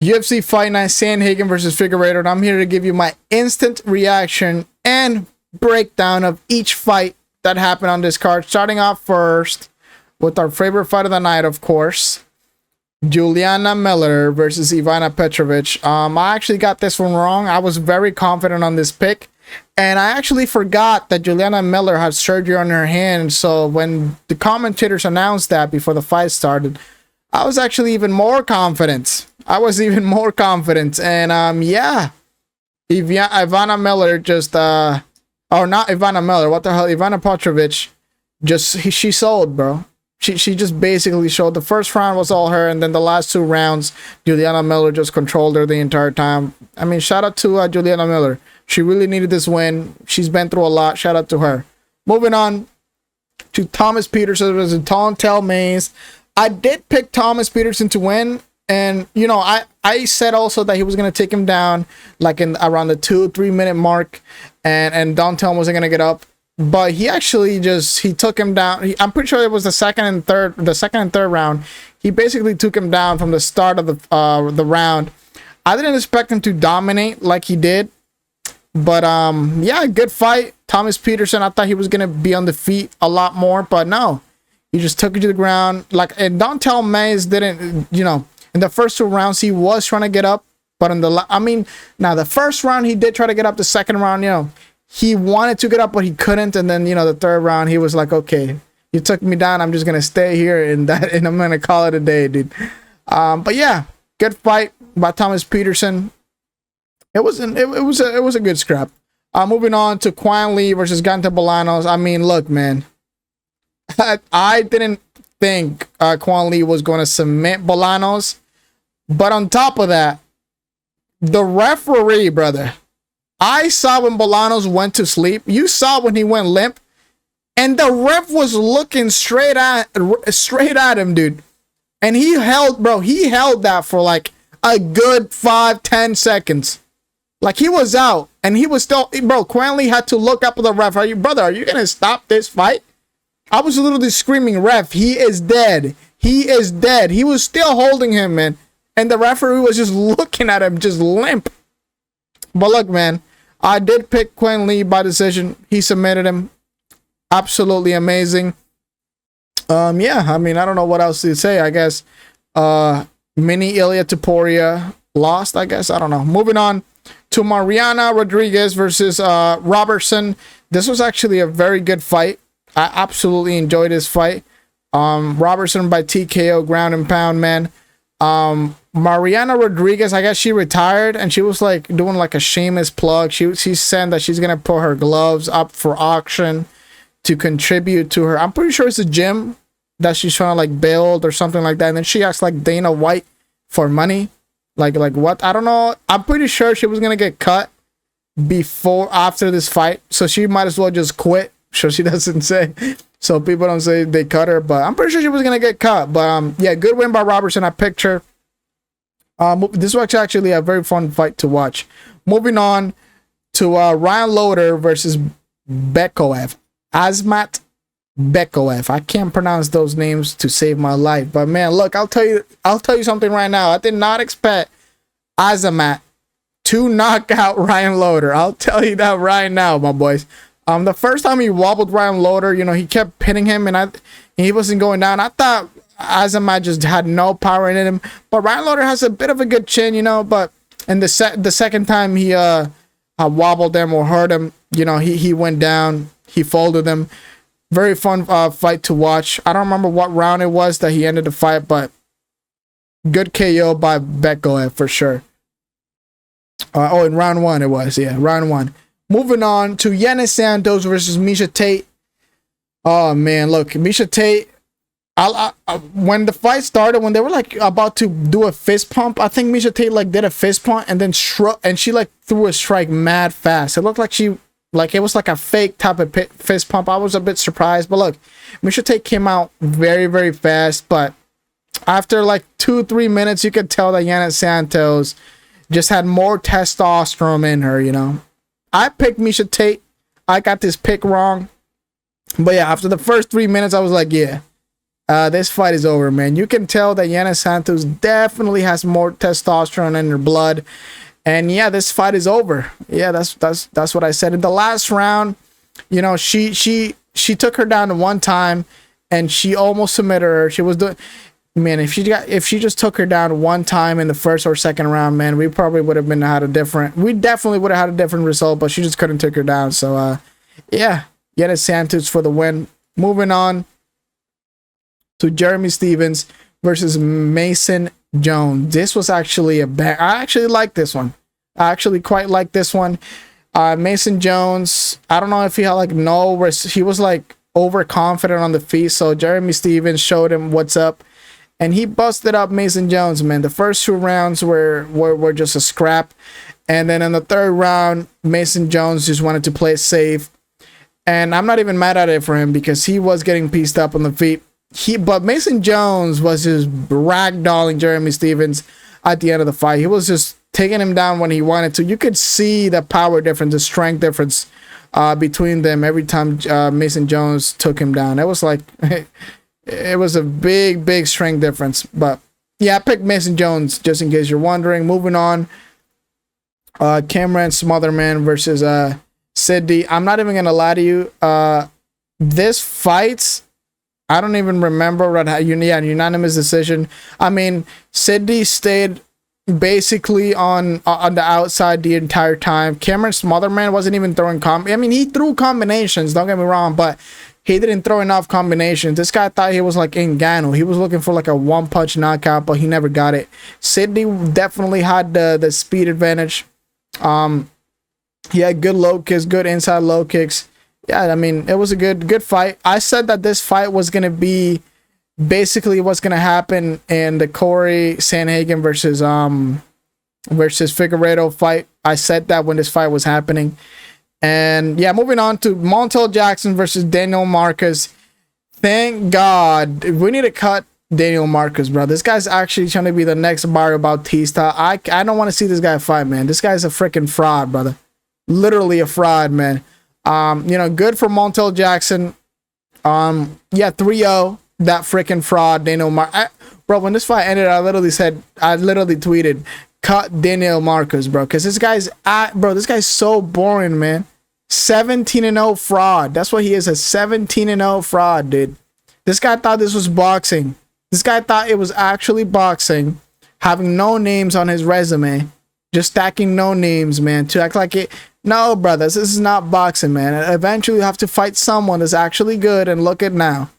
UFC Fight Night, Sandhagen versus Figueiredo, and I'm here to give you my instant reaction and breakdown of each fight that happened on this card. Starting off first with our favorite fight of the night, of course, Juliana Miller versus Ivana Petrovic. I actually got this one wrong. I was very confident on this pick, and I actually forgot that Juliana Miller had surgery on her hand. So when the commentators announced that before the fight started, I was actually even more confident. And yeah, Ivana Miller just or not Ivana Miller, what the hell, Ivana Petrovic, she sold, bro. She just basically showed. The first round was all her, and then the last two rounds, Juliana Miller just controlled her the entire time. I mean, shout out to Juliana Miller. She really needed this win. She's been through a lot. Shout out to her. Moving on to Thomas Peterson versus Don'Tale Mayes. I did pick Thomas Peterson to win, and you know, I said also that he was gonna take him down like in around the 2-3 minute mark, and Don'Tale wasn't gonna get up. But he actually he took him down. I'm pretty sure it was the second and third round. He basically took him down from the start of the round. I didn't expect him to dominate like he did, but yeah, good fight. Thomas Peterson, I thought he was gonna be on the feet a lot more, but no, he just took it to the ground. Like, and Don'Tale Mayes didn't, you know, in the first two rounds he was trying to get up, but in the first round he did try to get up. The second round, you know, he wanted to get up, but he couldn't. And then, you know, the third round, he was like, okay, you took me down. I'm just going to stay here and I'm going to call it a day, dude. But yeah, good fight by Thomas Peterson. It was a good scrap. Moving on to Quan Lee versus Gante Bolanos. I mean, look, man, I didn't think Quan Lee was going to submit Bolanos. But on top of that, the referee, brother, I saw when Bolanos went to sleep. You saw when he went limp, and the ref was looking straight at him, dude. And he held that for like a good 5-10 seconds. Like, he was out, and he was still, bro. Quan Lee had to look up at the ref. Are you gonna stop this fight? I was literally screaming, ref, he is dead. He is dead. He was still holding him, man. And the referee was just looking at him, just limp. But look, man, I did pick Quan Lee by decision. He submitted him. Absolutely amazing. Yeah, I mean, I don't know what else to say. I guess Mini Ilia Topuria lost, I guess. I don't know. Moving on to Mariana Rodriguez versus Robertson. This was actually a very good fight. I absolutely enjoyed this fight. Robertson by TKO, ground and pound, man. Mariana Rodriguez, I guess she retired, and she was like doing like a shameless plug. She said that she's gonna put her gloves up for auction to contribute to her. I'm pretty sure it's a gym that she's trying to like build or something like that. And then she acts like Dana White for money. Like what? I don't know. I'm pretty sure she was gonna get cut after this fight, so she might as well just quit. So she doesn't say. So people don't say they cut her, but I'm pretty sure she was gonna get cut. But yeah, good win by Robertson. I picked her. This was actually a very fun fight to watch. Moving on to Ryan Loder versus Bekoev. Azmat Bekoev. I can't pronounce those names to save my life. But man, look, I'll tell you something right now. I did not expect Azamat to knock out Ryan Loder. I'll tell you that right now, my boys. The first time he wobbled Ryan Loder, you know, he kept pinning him, and he wasn't going down. I thought Azamat just had no power in him, but Ryan Loder has a bit of a good chin, you know. But in the second time he wobbled him or hurt him, you know, he went down, he folded him. Very fun fight to watch. I don't remember what round it was that he ended the fight, but good KO by Bekoev for sure. In round one it was, yeah, round one. Moving on to Yana Santos versus Miesha Tate. Oh man, look, Miesha Tate. When the fight started, when they were like about to do a fist pump, I think Miesha Tate like did a fist pump and then and she like threw a strike mad fast. It looked like it was like a fake type of fist pump. I was a bit surprised, but look, Miesha Tate came out very, very fast. But after like 2-3 minutes, you could tell that Yana Santos just had more testosterone in her, you know. I picked Miesha Tate. I got this pick wrong. But yeah, after the first 3 minutes, I was like, yeah, This fight is over, man. You can tell that Yana Santos definitely has more testosterone in her blood. And yeah, this fight is over. Yeah, that's what I said. In the last round, you know, she took her down one time and she almost submitted her. She was doing, man, if she just took her down one time in the first or second round, man, we probably would have we definitely would have had a different result, but she just couldn't take her down. So yeah, Yana Santos for the win. Moving on to Jeremy Stephens versus Mason Jones. This was actually I actually like this one. I actually quite like this one. Mason Jones, I don't know if he had like he was like overconfident on the feet, so Jeremy Stephens showed him what's up and he busted up Mason Jones, man. The first 2 rounds were just a scrap, and then in the third round Mason Jones just wanted to play it safe, and I'm not even mad at it for him because he was getting pieced up on the feet. But Mason Jones was just ragdolling Jeremy Stephens at the end of the fight. He was just taking him down when he wanted to. You could see the power difference, the strength difference between them every time Mason Jones took him down. It was like it was a big strength difference. But yeah, I picked Mason Jones just in case you're wondering. Moving on, Cameron Smotherman versus Sidney. I'm not even gonna lie to you. This fight, I don't even remember unanimous decision. I mean, Sidney stayed basically on the outside the entire time. Cameron Smotherman wasn't even throwing I mean, he threw combinations, don't get me wrong, but he didn't throw enough combinations. This guy thought he was like Ngannou. He was looking for like a one-punch knockout, but he never got it. Sidney definitely had the speed advantage. He had good low kicks, good inside low kicks. Yeah, I mean, it was a good fight. I said that this fight was going to be basically what's going to happen in the Corey Sandhagen versus Figueiredo fight. I said that when this fight was happening. And yeah, moving on to Montel Jackson versus Daniel Marcus. Thank God. We need to cut Daniel Marcus, bro. This guy's actually trying to be the next Mario Bautista. I don't want to see this guy fight, man. This guy's a freaking fraud, brother. Literally a fraud, man. You know, good for Montel Jackson. Yeah, 3-0. That freaking fraud, Daniel Marcus. Bro, when this fight ended, I literally tweeted, cut Daniel Marcus, bro. Because this guy's so boring, man. 17-0 fraud. That's what he is, a 17-0 fraud, dude. This guy thought this was boxing. This guy thought it was actually boxing, having no names on his resume. Just stacking no names, man, to act like it. No, brothers, this is not boxing, man. Eventually, you have to fight someone that's actually good, and look at now.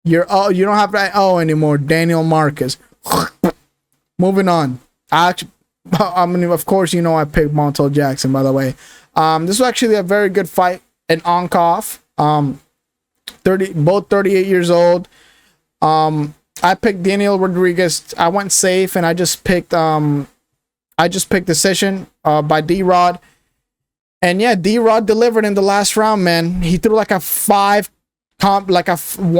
You don't have that anymore, Daniel Marcus. Moving on. I mean, of course, you know I picked Montel Jackson, by the way. This was actually a very good fight, an on-off. Both 38 years old. I picked Daniel Rodriguez. I went safe, and I just picked decision by D-Rod. And yeah, D-Rod delivered in the last round, man. He threw like a 5 combination.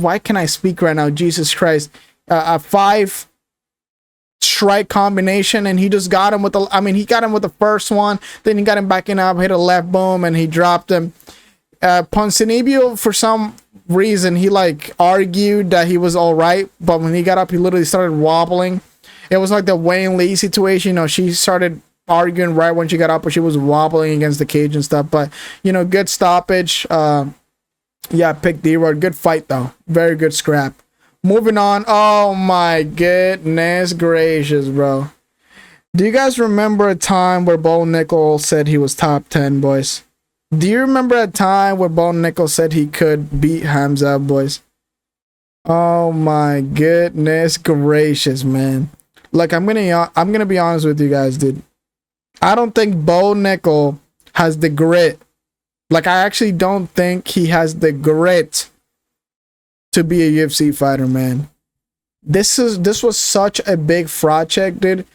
Why can I speak right now? Jesus Christ. A 5 strike combination, and he just got him with he got him with the first one, then he got him backing up, hit a left boom, and he dropped him. Ponzinibbio, for some reason, he like argued that he was all right, but when he got up, he literally started wobbling. It was like the Wayne Lee situation. You know, she started arguing right when she got up, but she was wobbling against the cage and stuff. But you know, good stoppage. Yeah, pick D-Rod. Good fight though. Very good scrap. Moving on. Oh my goodness gracious, bro. Do you guys remember a time where Bo Nickal said he was top 10, boys? Do you remember a time where Bo Nickal said he could beat Hamza, boys? Oh my goodness gracious, man. Like, I'm gonna be honest with you guys, dude. I don't think Bo Nickal has the grit. Like, I actually don't think he has the grit to be a UFC fighter, man. This was such a big fraud check, dude.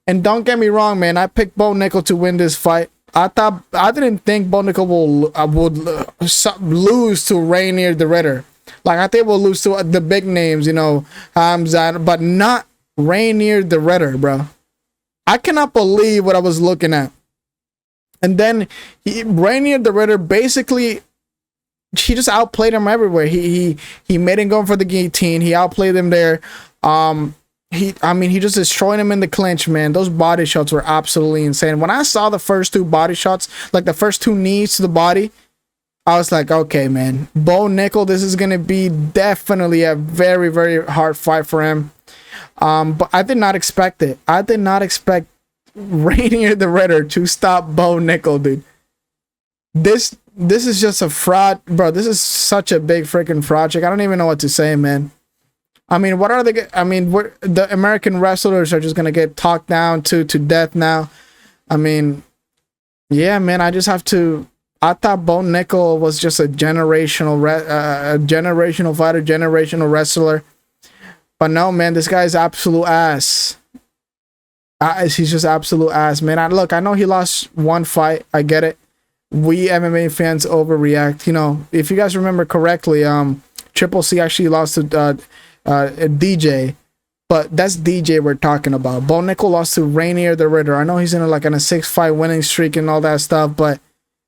And don't get me wrong, man. I picked Bo Nickal to win this fight. I didn't think Bo Nickal would lose to Rainier the Ritter. Like, I think we'll lose to the big names, you know, Hamza, but not Rainier the Ritter, bro. I cannot believe what I was looking at. And then Rainier the Ritter basically he just outplayed him everywhere. He made him go for the guillotine. He outplayed him there. He just destroyed him in the clinch, man. Those body shots were absolutely insane. When I saw the first two body shots, like the first two knees to the body, I was like, okay, man, Bo Nickel, this is gonna be definitely a very, very hard fight for him. But I did not expect it. I did not expect Rainier the Ritter to stop Bo Nickel, dude. This is just a fraud, bro. This is such a big freaking fraud check. I don't even know what to say, man. I mean, what are they? I mean, the American wrestlers are just gonna get talked down to death now. I mean, yeah, man. I just have to. I thought Bo Nickel was just a generational fighter, generational wrestler. But no, man, this guy's absolute ass. He's just absolute ass, man. I know he lost one fight. I get it. We MMA fans overreact. You know, if you guys remember correctly, Triple C actually lost to DJ, but that's DJ we're talking about. Bo Nickel lost to Rainier the Ritter. I know he's in a 6-fight winning streak and all that stuff, but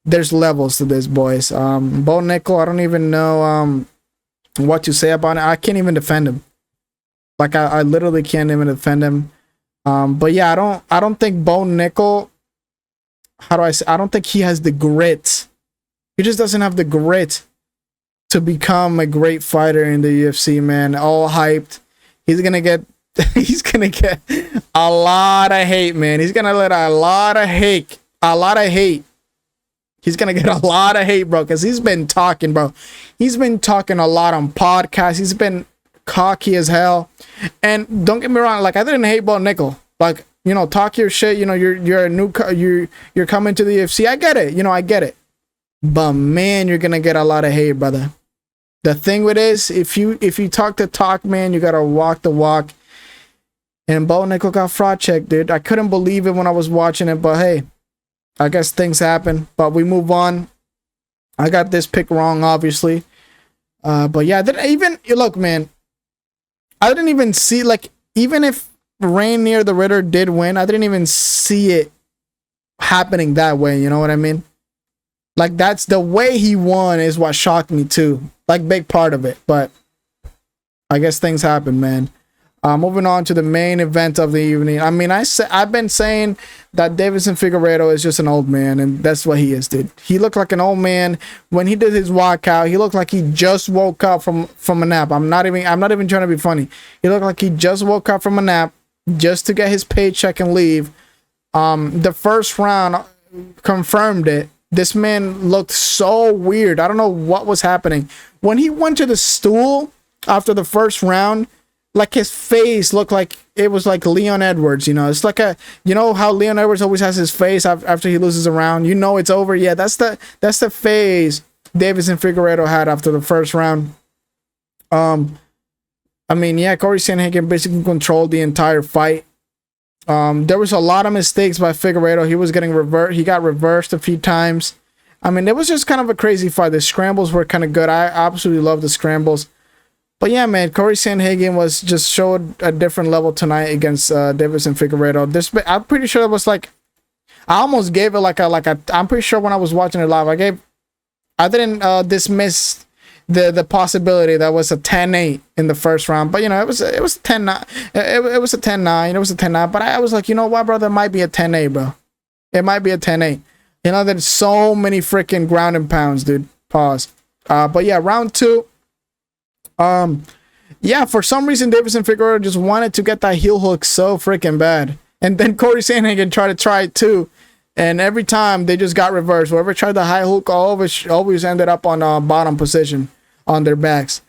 there's levels to this, boys. Bo Nickel, I don't even know what to say about it. I can't even defend him. Like I literally can't even defend him. But yeah, I don't think Bo Nickel, how do I say, I don't think he has the grit. He just doesn't have the grit to become a great fighter in the UFC, man. All hyped. He's gonna get a lot of hate, man. He's gonna let a lot of hate. He's gonna get a lot of hate, bro, because he's been talking, bro. He's been talking a lot on podcasts. He's been cocky as hell. And don't get me wrong, like, I didn't hate Bo Nickel. Like, you know, talk your shit. You know, you're a you're coming to the UFC. I get it. You know, I get it. But man, you're gonna get a lot of hate, brother. The thing with is, if you talk the talk, man, you gotta walk the walk. And Bo Nickel got fraud checked, dude. I couldn't believe it when I was watching it, but hey, I guess things happen. But we move on. I got this pick wrong, obviously. But yeah, look, man. I didn't even see, like, even if Rainier the Ritter did win, I didn't even see it happening that way. You know what I mean? Like, that's the way he won is what shocked me too. Like, big part of it. But I guess things happen, man. Moving on to the main event of the evening. I mean, I've been saying that Deiveson Figueiredo is just an old man, and that's what he is, dude. He looked like an old man when he did his walkout. He looked like he just woke up from a nap. I'm not even trying to be funny. He looked like he just woke up from a nap just to get his paycheck and leave. The first round confirmed it. This man looked so weird. I don't know what was happening. When he went to the stool after the first round, like, his face looked like it was like Leon Edwards, you know. It's like you know how Leon Edwards always has his face after he loses a round. You know it's over. Yeah, that's the phase Deiveson Figueiredo had after the first round. I mean, yeah, Corey Sandhagen basically controlled the entire fight. There was a lot of mistakes by Figueiredo. He was getting reversed. He got reversed a few times. I mean, it was just kind of a crazy fight. The scrambles were kind of good. I absolutely love the scrambles. But yeah, man, Corey Sandhagen just showed a different level tonight against Deiveson Figueiredo. I'm pretty sure it was like, I almost gave it like a. I'm pretty sure when I was watching it live, I didn't dismiss the possibility that was a 10-8 in the first round. But you know, it was 10-9. It was a 10-9. It was a 10-9. But I was like, you know what, bro? There might be a 10-8, bro. It might be a 10-8. You know, there's so many freaking ground and pounds, dude. Pause. But yeah, round two. Yeah, for some reason Deiveson Figueiredo just wanted to get that heel hook so freaking bad, and then Corey Sandhagen tried to try it too, and every time they just got reversed. Whoever tried the high hook always ended up on bottom position on their backs.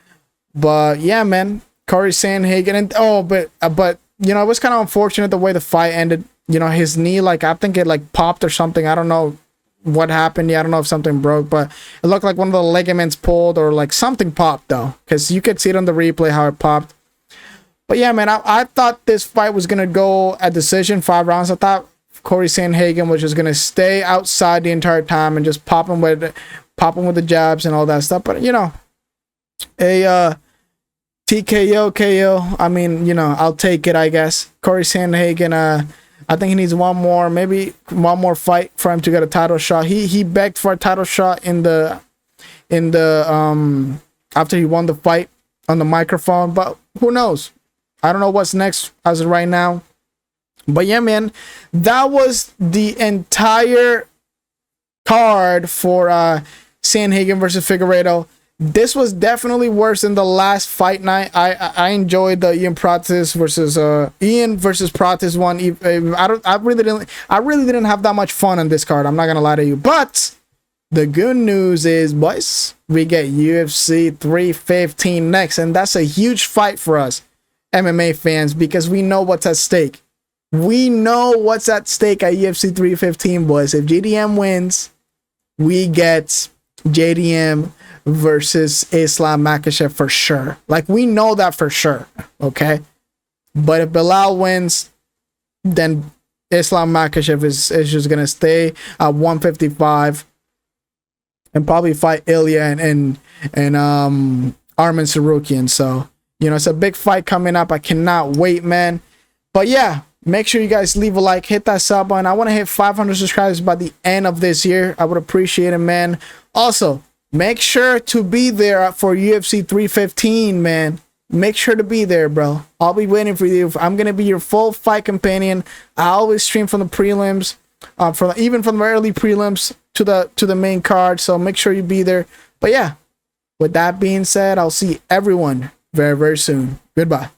But yeah, man, Corey Sandhagen, and but you know, it was kind of unfortunate the way the fight ended. You know, his knee, like, I think it like popped or something. I don't know what happened. Yeah, I don't know if something broke, but it looked like one of the ligaments pulled or like something popped though, because you could see it on the replay how it popped. But yeah, man, I thought this fight was gonna go a decision, 5 rounds. I thought Corey Sandhagen was just gonna stay outside the entire time and just pop him with the jabs and all that stuff. But you know, a TKO KO. I mean, you know, I'll take it, I guess. Corey Sandhagen, I think he needs maybe one more fight for him to get a title shot. He begged for a title shot in the in the after he won the fight on the microphone, but who knows? I don't know what's next as of right now. But yeah, man, that was the entire card for Sandhagen versus Figueiredo. This was definitely worse than the last fight night. I enjoyed the Ian Pratis versus Pratis one. I really didn't have that much fun on this card. I'm not gonna lie to you. But the good news is, boys, we get UFC 315 next, and that's a huge fight for us MMA fans because we know what's at stake. We know what's at stake at UFC 315, boys. If JDM wins, we get JDM versus Islam Makhachev for sure. Like, we know that for sure, okay? But if Bilal wins, then Islam Makhachev is just going to stay at 155 and probably fight Ilya and Arman Sarukian. So, you know, it's a big fight coming up. I cannot wait, man. But yeah, make sure you guys leave a like, hit that sub button. I want to hit 500 subscribers by the end of this year. I would appreciate it, man. Also, make sure to be there for UFC 315, man. Make sure to be there, bro. I'll be waiting for you. I'm going to be your full fight companion. I always stream from the prelims, even from the early prelims to the main card. So make sure you be there. But yeah, with that being said, I'll see everyone very, very soon. Goodbye.